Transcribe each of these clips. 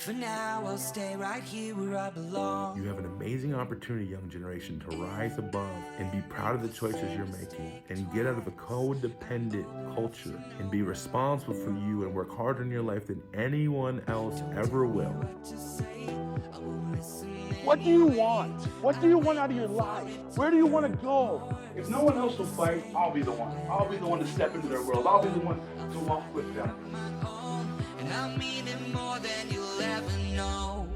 for now, I'll stay right here where I belong. You have an amazing opportunity, young generation, to rise above and be proud of the choices you're making and get out of a codependent culture and be responsible for you and work harder in your life than anyone else ever will. What do you want? What do you want out of your life? Where do you want to go? If no one else will fight, I'll be the one. I'll be the one to step into their world. I'll be the one to walk with them. And I mean it more than you'll ever know.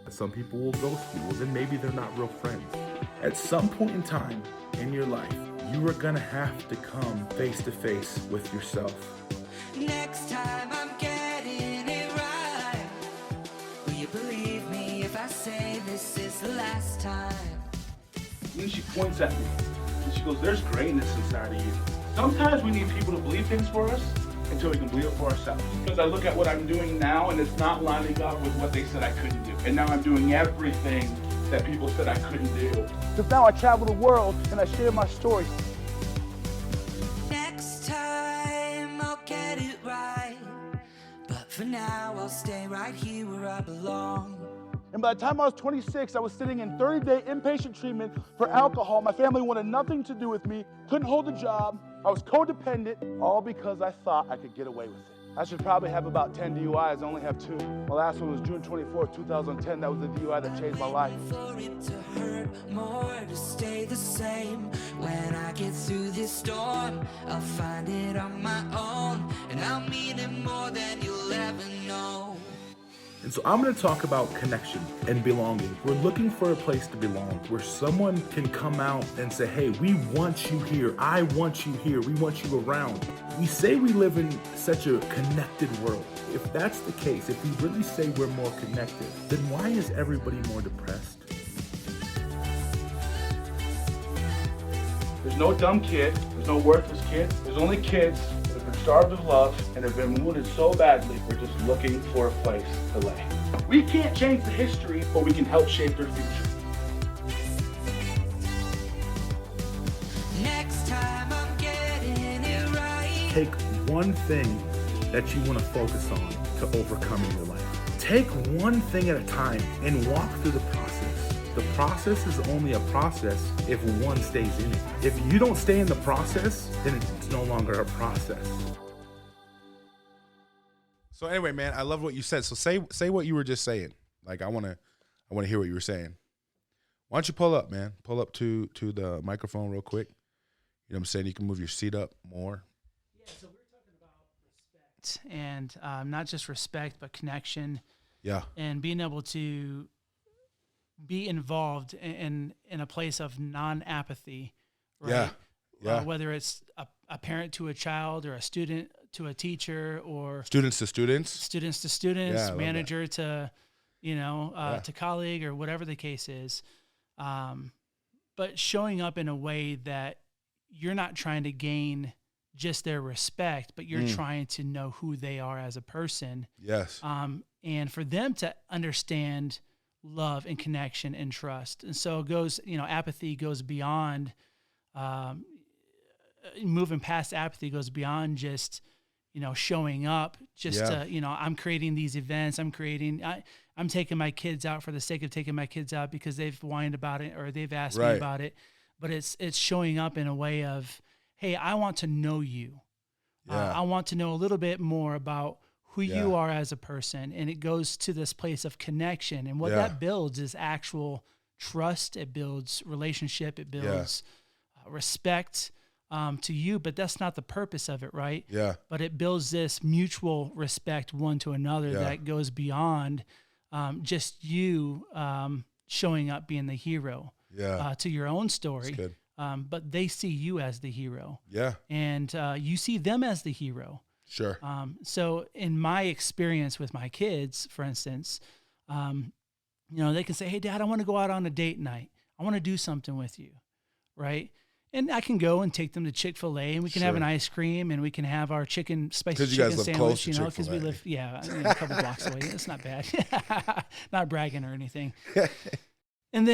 Some people will ghost you, well then maybe they're not real friends. At some point in time in your life, you are gonna have to come face to face with yourself. Next time I'm getting it right. Will you believe me if I say this is the last time? And then she points at me and she goes, there's greatness inside of you. Sometimes we need people to believe things for us until we can believe it for ourselves. Because I look at what I'm doing now and it's not lining up with what they said I couldn't do. And now I'm doing everything that people said I couldn't do. Because now I travel the world and I share my story. Next time I'll get it right. But for now I'll stay right here where I belong. And by the time I was 26, I was sitting in 30-day inpatient treatment for alcohol. My family wanted nothing to do with me, couldn't hold a job. I was codependent, all because I thought I could get away with it. I should probably have about 10 DUIs, I only have 2. My last one was June 24, 2010. That was the DUI that changed my life. For it to hurt more, to stay the same. When I get through this storm, I'll find it on my own. And I'll mean it more than you'll ever know. And so I'm going to talk about connection and belonging. We're looking for a place to belong where someone can come out and say, hey, we want you here. I want you here. We want you around. We say we live in such a connected world. If that's the case, if we really say we're more connected, then why is everybody more depressed? There's no dumb kid, there's no worthless kid. There's only kids that have been starved of love and have been wounded so badly, we're just looking for a place to lay. We can't change the history, but we can help shape their future. Next time I'm getting it right. Take one thing that you want to focus on to overcome in your life. Take one thing at a time and walk through the process. The process is only a process if one stays in it. If you don't stay in the process, then it's no longer a process. So anyway, man, I love what you said. So say what you were just saying. Like I wanna hear what you were saying. Why don't you pull up, man? Pull up to the microphone real quick. You know what I'm saying? You can move your seat up more. Yeah, so we're talking about respect and not just respect, but connection. Yeah. And being able to be involved in a place of non-apathy, right? Yeah. Yeah. Whether it's a parent to a child or a student to a teacher or Students to students, yeah, that. manager to, to colleague or whatever the case is. But showing up in a way that you're not trying to gain just their respect, but you're trying to know who they are as a person. Yes. And for them to understand love and connection and trust. And so it goes, apathy goes beyond, moving past apathy goes beyond just, showing up I'm creating these events. I'm taking my kids out for the sake of taking my kids out because they've whined about it or they've asked me about it. But it's showing up in a way of, hey, I want to know you. Yeah. I want to know a little bit more about who you are as a person. And it goes to this place of connection. And what that builds is actual trust. It builds relationship. It builds respect to you. But that's not the purpose of it, right? Yeah. But it builds this mutual respect one to another that goes beyond just you showing up being the hero to your own story. That's good. But they see you as the hero. Yeah. And you see them as the hero. Sure. So in my experience with my kids, for instance, they can say, hey, Dad, I want to go out on a date night. I want to do something with you, right? And I can go and take them to Chick-fil-A and we can have an ice cream and we can have our spicy chicken sandwich, because we live, a couple blocks away. It's not bad. Not bragging or anything. And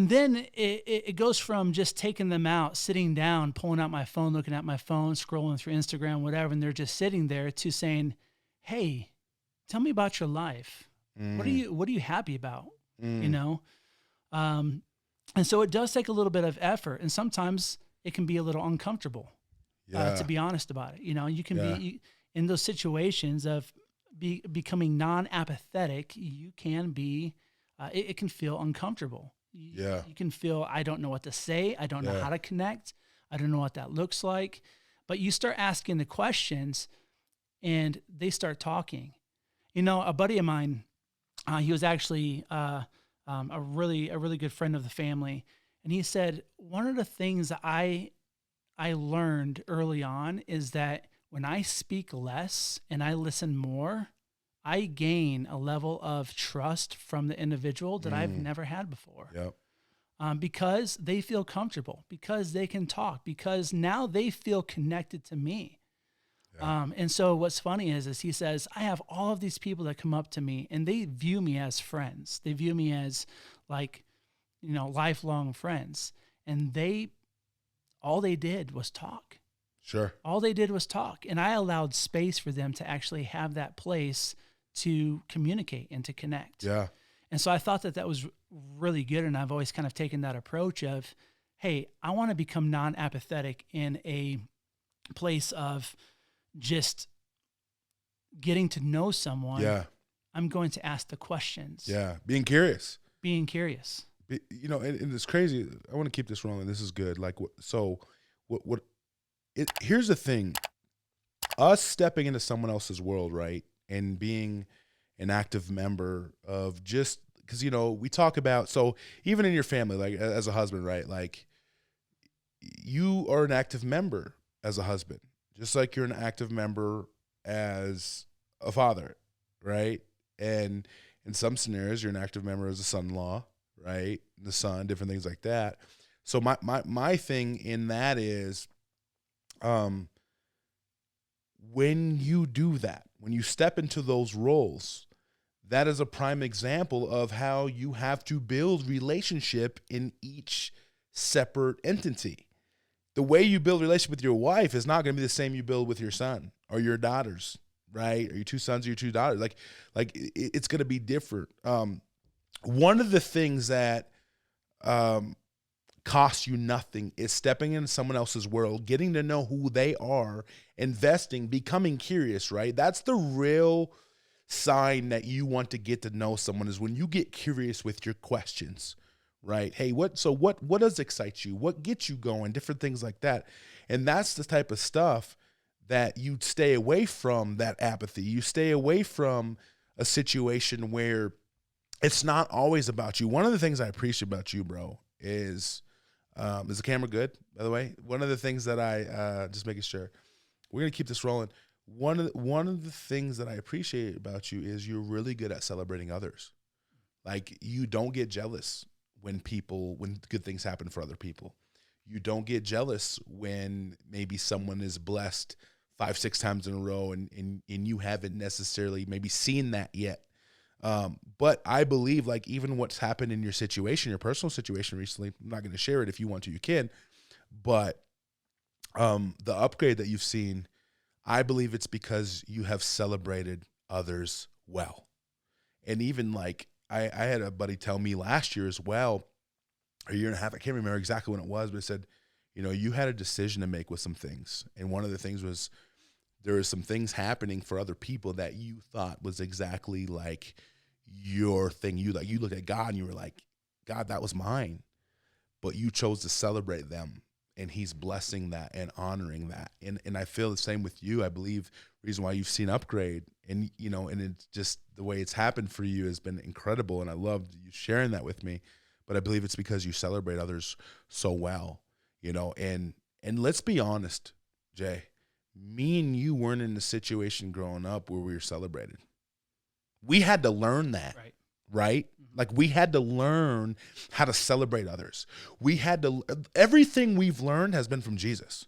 then it goes from just taking them out, sitting down, pulling out my phone, looking at my phone, scrolling through Instagram, whatever, and they're just sitting there to saying, hey, tell me about your life. What are you happy about? You know? And so it does take a little bit of effort, and sometimes it can be a little uncomfortable, to be honest about it. You know, you can be in those situations of becoming non-apathetic. You can be, it can feel uncomfortable. You can feel, I don't know what to say. I don't know how to connect. I don't know what that looks like. But you start asking the questions, and they start talking. You know, a buddy of mine, he was actually a really good friend of the family, and he said one of the things that I learned early on is that when I speak less and I listen more, I gain a level of trust from the individual that I've never had before. Because they feel comfortable, because they can talk, because now they feel connected to me. And so what's funny is he says, I have all of these people that come up to me and they view me as friends. They view me as like, you know, lifelong friends. And all they did was talk. Sure. All they did was talk. And I allowed space for them to actually have that place to communicate and to connect. Yeah. And so I thought that was really good. And I've always kind of taken that approach of, hey, I want to become non-apathetic in a place of just getting to know someone. I'm going to ask the questions. Being curious. You know, and it's crazy. I want to keep this rolling. This is good. Like, here's the thing. Us stepping into someone else's world, right? And being an active member of just, because, you know, we talk about, so even in your family, like as a husband, right? Like, you are an active member as a husband, just like you're an active member as a father, right? And in some scenarios, you're an active member as a son-in-law, right? The son, different things like that. So my thing in that is, when you do that, when you step into those roles, that is a prime example of how you have to build relationship in each separate entity. The way you build relationship with your wife is not going to be the same you build with your son or your daughters, right? Or your two sons or your two daughters. Like it's going to be different. One of the things that costs you nothing is stepping into someone else's world, getting to know who they are, investing, becoming curious, right? That's the real sign that you want to get to know someone, is when you get curious with your questions, right? Hey, what does excite you? What gets you going? Different things like that. And that's the type of stuff that you stay away from, that apathy. You stay away from a situation where it's not always about you. One of the things I appreciate about you, bro, is the camera good, by the way? One of the things that I, just making sure, we're going to keep this rolling. One of the things that I appreciate about you is you're really good at celebrating others. Like, you don't get jealous when good things happen for other people. You don't get jealous when maybe someone is blessed 5-6 times in a row and you haven't necessarily maybe seen that yet. But I believe, like, even what's happened in your situation, your personal situation recently, I'm not going to share it. If you want to, you can. But the upgrade that you've seen, I believe it's because you have celebrated others well. And even like, I had a buddy tell me last year as well, or a year and a half, I can't remember exactly when it was, but it said, you know, you had a decision to make with some things. And one of the things was, there were some things happening for other people that you thought was exactly like your thing. You looked at God and you were like, God, that was mine. But you chose to celebrate them, and he's blessing that and honoring that. And I feel the same with you. I believe the reason why you've seen upgrade, and, you know, and it's just the way it's happened for you has been incredible. And I love you sharing that with me, but I believe it's because you celebrate others so well, you know, and let's be honest, Jay, me and you weren't in a situation growing up where we were celebrated. We had to learn that, right? Mm-hmm. Like, we had to learn how to celebrate others. Everything we've learned has been from Jesus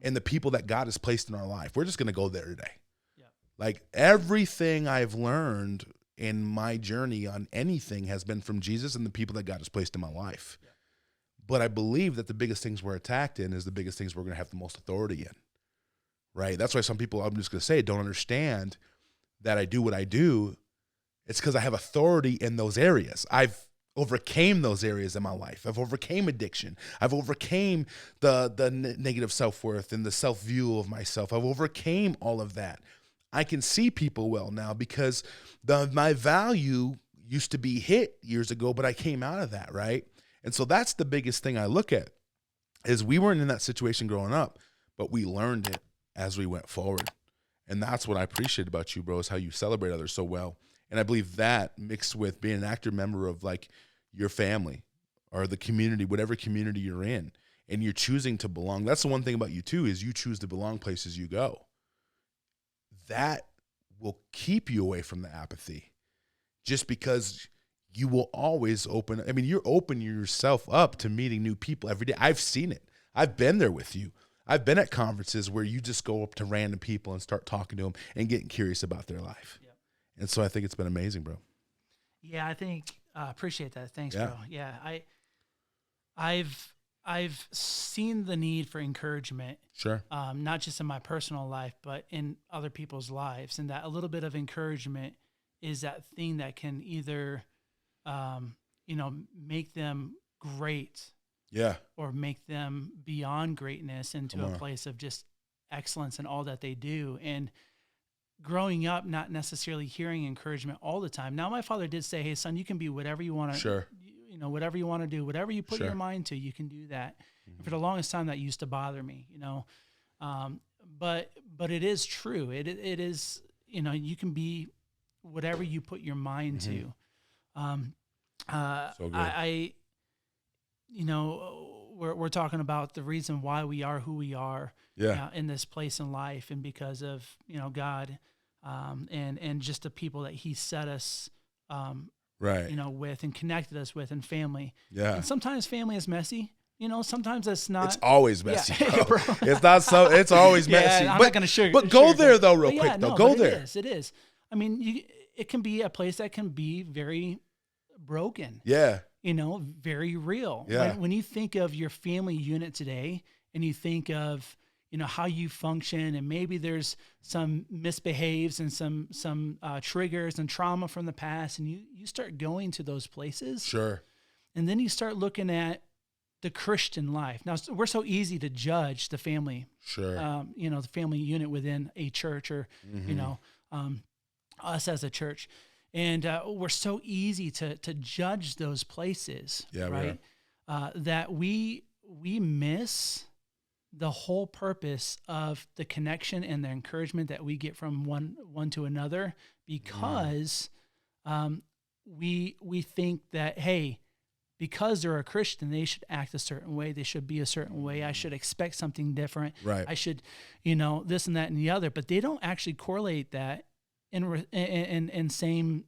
and the people that God has placed in our life. We're just going to go there today. Yeah. Like, everything I've learned in my journey on anything has been from Jesus and the people that God has placed in my life. Yeah. But I believe that the biggest things we're attacked in is the biggest things we're going to have the most authority in. Right. That's why some people, I'm just going to say, don't understand that I do what I do, it's because I have authority in those areas. I've overcame those areas in my life. I've overcame addiction. I've overcame the negative self-worth and the self-view of myself. I've overcame all of that. I can see people well now because my value used to be hit years ago, but I came out of that, right? And so that's the biggest thing I look at is we weren't in that situation growing up, but we learned it as we went forward. And that's what I appreciate about you, bro, is how you celebrate others so well. And I believe that mixed with being an active member of like your family or the community, whatever community you're in, and you're choosing to belong. That's the one thing about you too, is you choose to belong places you go. That will keep you away from the apathy just because you will always open. I mean, you're opening yourself up to meeting new people every day. I've seen it. I've been there with you. I've been at conferences where you just go up to random people and start talking to them and getting curious about their life. Yep. And so I think it's been amazing, bro. Yeah, I think appreciate that. Thanks, Yeah. bro. Yeah, I've seen the need for encouragement. Sure. Not just in my personal life, but in other people's lives, and that a little bit of encouragement is that thing that can either, make them great. Yeah. Or make them beyond greatness into a place of just excellence in all that they do. And growing up, not necessarily hearing encouragement all the time. Now, my father did say, "Hey, son, you can be whatever you want to, Sure. Whatever you want to do, whatever you put Sure. your mind to, you can do that." And for the longest time, that used to bother me, but it is true. It is, you can be whatever you put your mind to. So good. We're talking about the reason why we are who we are in this place in life, and because of, God, and just the people that he set us, right. with and connected us with, and family. Yeah. And sometimes family is messy. Sometimes it's not. It's always messy, Yeah. bro. It's not so. It's always messy. I'm but, not going to sugar. But go sugarcoat there though, it. real But quick. yeah, Though, no, go but there. It is. I mean, it can be a place that can be very broken. Yeah. Very real. Yeah. When you think of your family unit today, and you think of, how you function, and maybe there's some misbehaves and some triggers and trauma from the past, and you start going to those places. Sure. And then you start looking at the Christian life. Now, we're so easy to judge the family. Sure. The family unit within a church, or, us as a church. And we're so easy to judge those places, right? That we miss the whole purpose of the connection and the encouragement that we get from one to another, because we think that, hey, because they're a Christian, they should act a certain way. They should be a certain way. I should expect something different. Right. I should, this and that and the other. But they don't actually correlate that in the same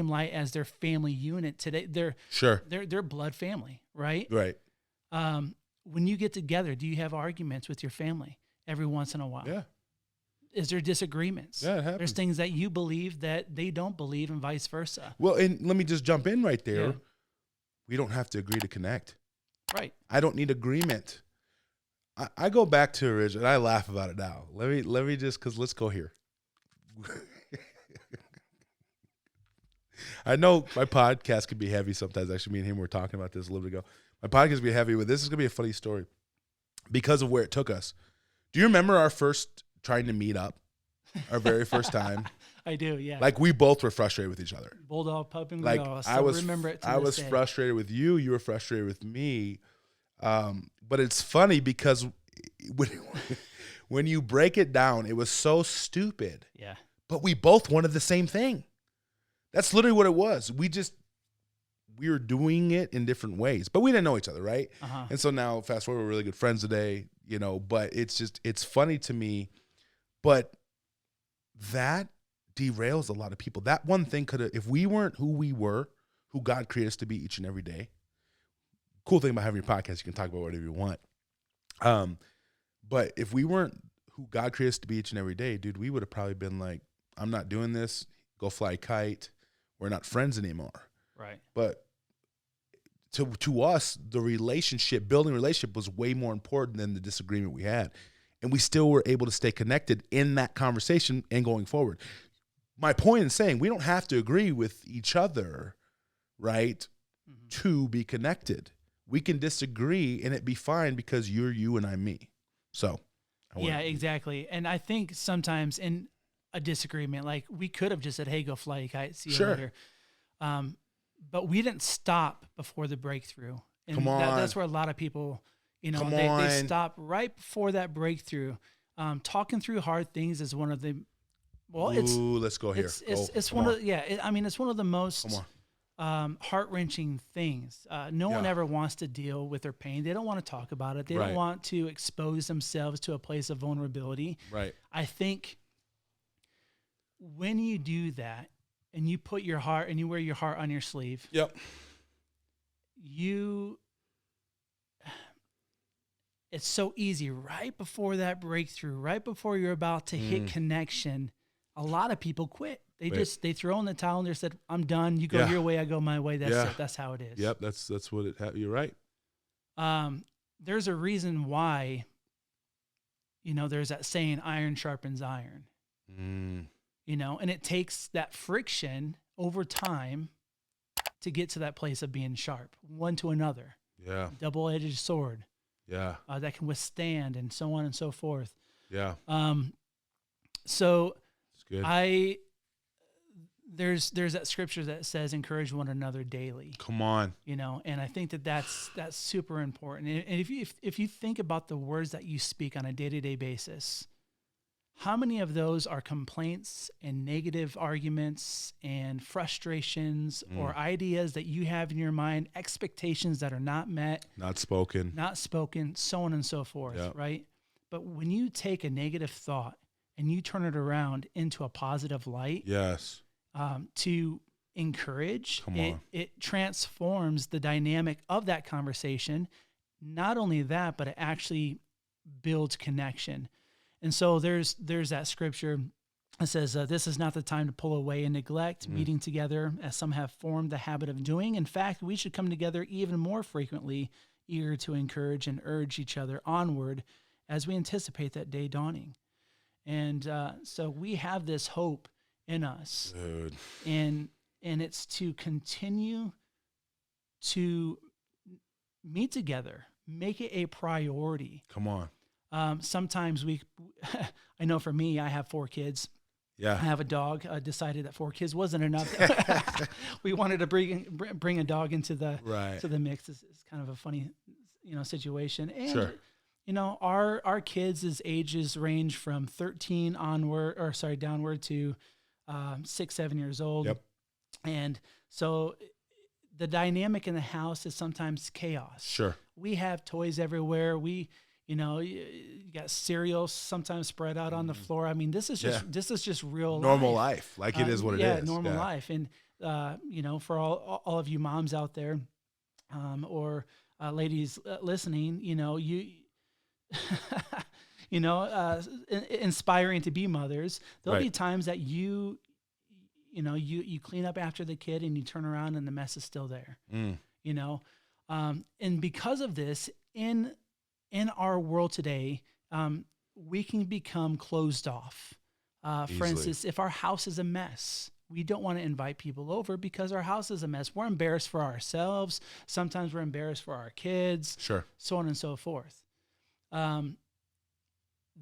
light as their family unit today. They're blood family, right? Right. When you get together, do you have arguments with your family every once in a while? Yeah. Is there disagreements? Yeah, it happens. There's things that you believe that they don't believe, and vice versa. Well, and let me just jump in right there. Yeah. We don't have to agree to connect. Right. I don't need agreement. I go back to original. I laugh about it now. Let me just, because let's go here. I know my podcast can be heavy sometimes. Actually, me and him were talking about this a little bit ago. My podcast can be heavy, but this is going to be a funny story because of where it took us. Do you remember our first trying to meet up? Our very first time? I do, yeah. Like, we both were frustrated with each other. Bulldog, pup, and Like, Leo. I was remember it to I this was day. frustrated with you. You were frustrated with me. But it's funny because when you break it down, it was so stupid. Yeah. But we both wanted the same thing. That's literally what it was. We were doing it in different ways, but we didn't know each other, right? Uh-huh. And so now, fast forward, we're really good friends today, but it's funny to me. But that derails a lot of people. That one thing could have, if we weren't who we were, who God created us to be each and every day. Cool thing about having your podcast, you can talk about whatever you want. But if we weren't who God created us to be each and every day, dude, we would have probably been like, I'm not doing this. Go fly a kite. We're not friends anymore. Right. But to us, the building relationship was way more important than the disagreement we had. And we still were able to stay connected in that conversation and going forward. my point in saying we don't have to agree with each other, right, to be connected. We can disagree and it be fine because you're you and I'm me. So, yeah, exactly. And I think sometimes in a disagreement, like we could have just said, "Hey, go fly a kite. See you Sure. later." But we didn't stop before the breakthrough. And Come on. that's where a lot of people, you know, Come they on. stop right before that breakthrough. Talking through hard things is one of the, well, Ooh, let's go here. it's one of, I mean, it's one of the most Come heart-wrenching things. No one Yeah. ever wants to deal with their pain. They don't want to talk about it. They Right. don't want to expose themselves to a place of vulnerability. Right. I think when you do that and you put your heart and you wear your heart on your sleeve, Yep. it's so easy right before that breakthrough, right before you're about to hit connection. A lot of people quit. They they throw in the towel and they said, "I'm done. You go Yeah. your way, I go my way." That's Yeah. it. That's how it is. Yep. That's what it. You're right. There's a reason why, you know, there's that saying, "Iron sharpens iron." You know, and it takes that friction over time to get to that place of being sharp, one to another. Yeah. Double-edged sword Yeah. that can withstand, and so on and so forth. Yeah. So It's good. there's that scripture that says, "Encourage one another daily." Come on. You know, and I think that's super important. And if you think about the words that you speak on a day-to-day basis, how many of those are complaints and negative arguments and frustrations or ideas that you have in your mind, expectations that are not met, Not spoken. not spoken, so on and so forth, Yeah. right? But when you take a negative thought and you turn it around into a positive light, Yes. to encourage, Come on. it transforms the dynamic of that conversation. Not only that, but it actually builds connection. And so there's that scripture that says, "This is not the time to pull away and neglect meeting together, as some have formed the habit of doing. In fact, we should come together even more frequently, eager to encourage and urge each other onward as we anticipate that day dawning." And so we have this hope in us, Dude. and it's to continue to meet together, make it a priority. Come on. Sometimes I know for me, I have 4 kids. I Yeah. have a dog. I decided that 4 kids wasn't enough. We wanted to bring a dog into the Right. to the mix. It's kind of a funny, you know, situation. And Sure. you know, our kids' ages range from 13 downward to 6, 7 years old. Yep. And so the dynamic in the house is sometimes chaos. Sure. We have toys everywhere. You know, you got cereal sometimes spread out on the floor. I mean, this is just real Normal life. Like it is what it is. Yeah, normal life. And you know, for all of you moms out there, or ladies listening, you know, you know, inspiring to be mothers. There'll be Right. times that you clean up after the kid and you turn around and the mess is still there. You know, and because of this, in our world today, we can become closed off. For Easily. instance, if our house is a mess, we don't want to invite people over because our house is a mess. We're embarrassed for ourselves. Sometimes we're embarrassed for our kids, Sure. so on and so forth.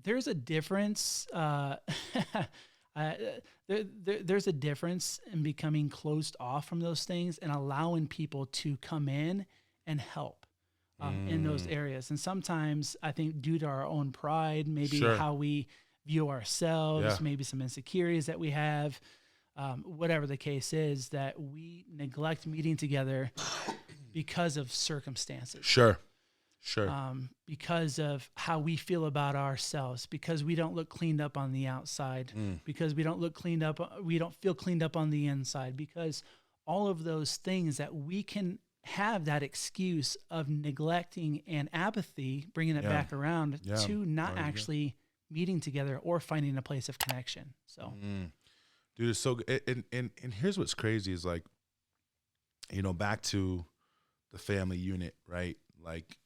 There's a difference. There's a difference in becoming closed off from those things and allowing people to come in and help in those areas. And sometimes I think due to our own pride, maybe Sure. how we view ourselves, Yeah. maybe some insecurities that we have, whatever the case is, that we neglect meeting together because of circumstances. Sure. Sure. Because of how we feel about ourselves, because we don't look cleaned up on the outside, because we don't feel cleaned up on the inside, because all of those things that we can have that excuse of neglecting and apathy, bringing it Yeah. back around Yeah. to not There you go. actually meeting together or finding a place of connection. So, Dude, it's so good. And here's what's crazy is like, you know, back to the family unit, right? Like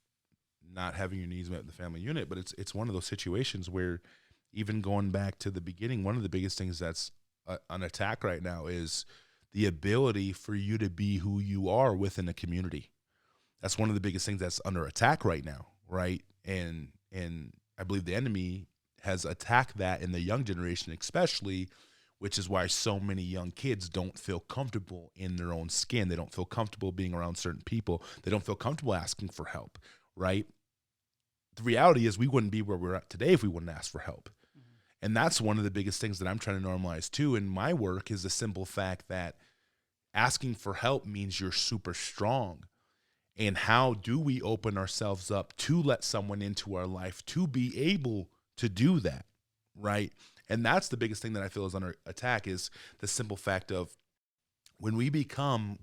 not having your needs met in the family unit, but it's one of those situations where even going back to the beginning, one of the biggest things that's an attack right now is the ability for you to be who you are within a community. That's one of the biggest things that's under attack right now, right? And I believe the enemy has attacked that in the young generation especially, which is why so many young kids don't feel comfortable in their own skin. They don't feel comfortable being around certain people. They don't feel comfortable asking for help, right? The reality is we wouldn't be where we're at today if we wouldn't ask for help. And that's one of the biggest things that I'm trying to normalize too in my work is the simple fact that asking for help means you're super strong. And how do we open ourselves up to let someone into our life to be able to do that, right? And that's the biggest thing that I feel is under attack is the simple fact of when we become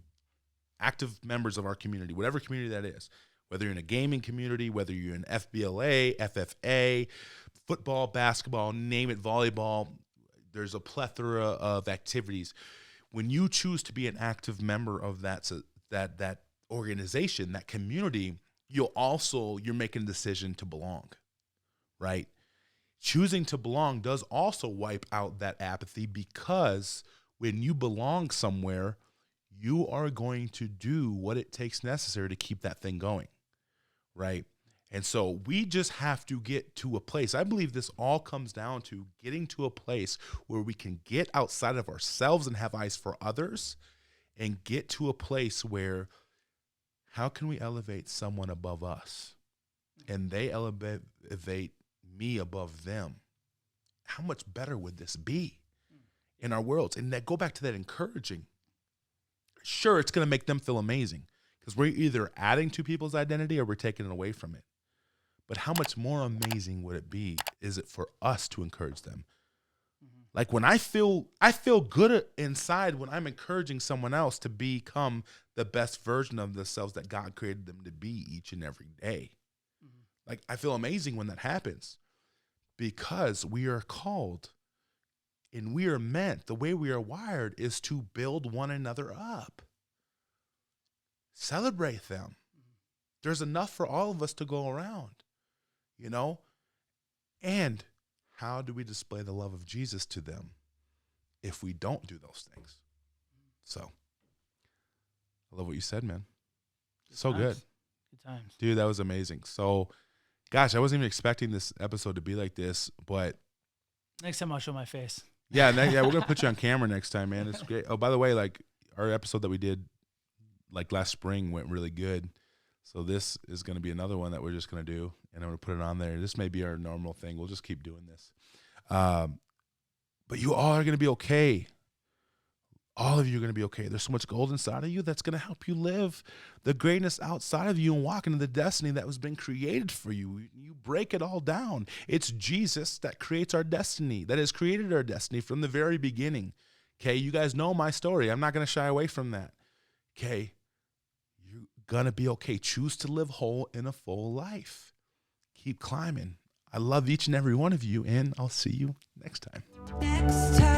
active members of our community, whatever community that is, whether you're in a gaming community, whether you're in FBLA, FFA, football, basketball, name it, volleyball, there's a plethora of activities. When you choose to be an active member of that organization, that community, you're making a decision to belong, right? Choosing to belong does also wipe out that apathy because when you belong somewhere, you are going to do what it takes necessary to keep that thing going, right? And so we just have to get to a place. I believe this all comes down to getting to a place where we can get outside of ourselves and have eyes for others and get to a place where how can we elevate someone above us and they elevate me above them? How much better would this be in our worlds? And that go back to that encouraging. Sure, it's going to make them feel amazing because we're either adding to people's identity or we're taking it away from it. But how much more amazing would it be? Is it for us to encourage them? Like when I feel good inside when I'm encouraging someone else to become the best version of themselves that God created them to be each and every day. Like I feel amazing when that happens because we are called and we are meant, the way we are wired is to build one another up. Celebrate them. There's enough for all of us to go around, you know? And how do we display the love of Jesus to them if we don't do those things? So, I love what you said, man. So good. Good times. Dude, that was amazing. So, gosh, I wasn't even expecting this episode to be like this, but Next time I'll show my face. yeah, we're going to put you on camera next time, man. It's great. Oh, by the way, like our episode that we did like last spring went really good. So this is going to be another one that we're just going to do, and I'm going to put it on there. This may be our normal thing. We'll just keep doing this. But you all are going to be okay. All of you are going to be okay. There's so much gold inside of you that's going to help you live the greatness outside of you and walk into the destiny that was been created for you. You break it all down. It's Jesus that creates our destiny, that has created our destiny from the very beginning. Okay, you guys know my story. I'm not going to shy away from that. Okay, you're going to be okay. Choose to live whole in a full life. Keep climbing. I love each and every one of you, and I'll see you next time. Next time.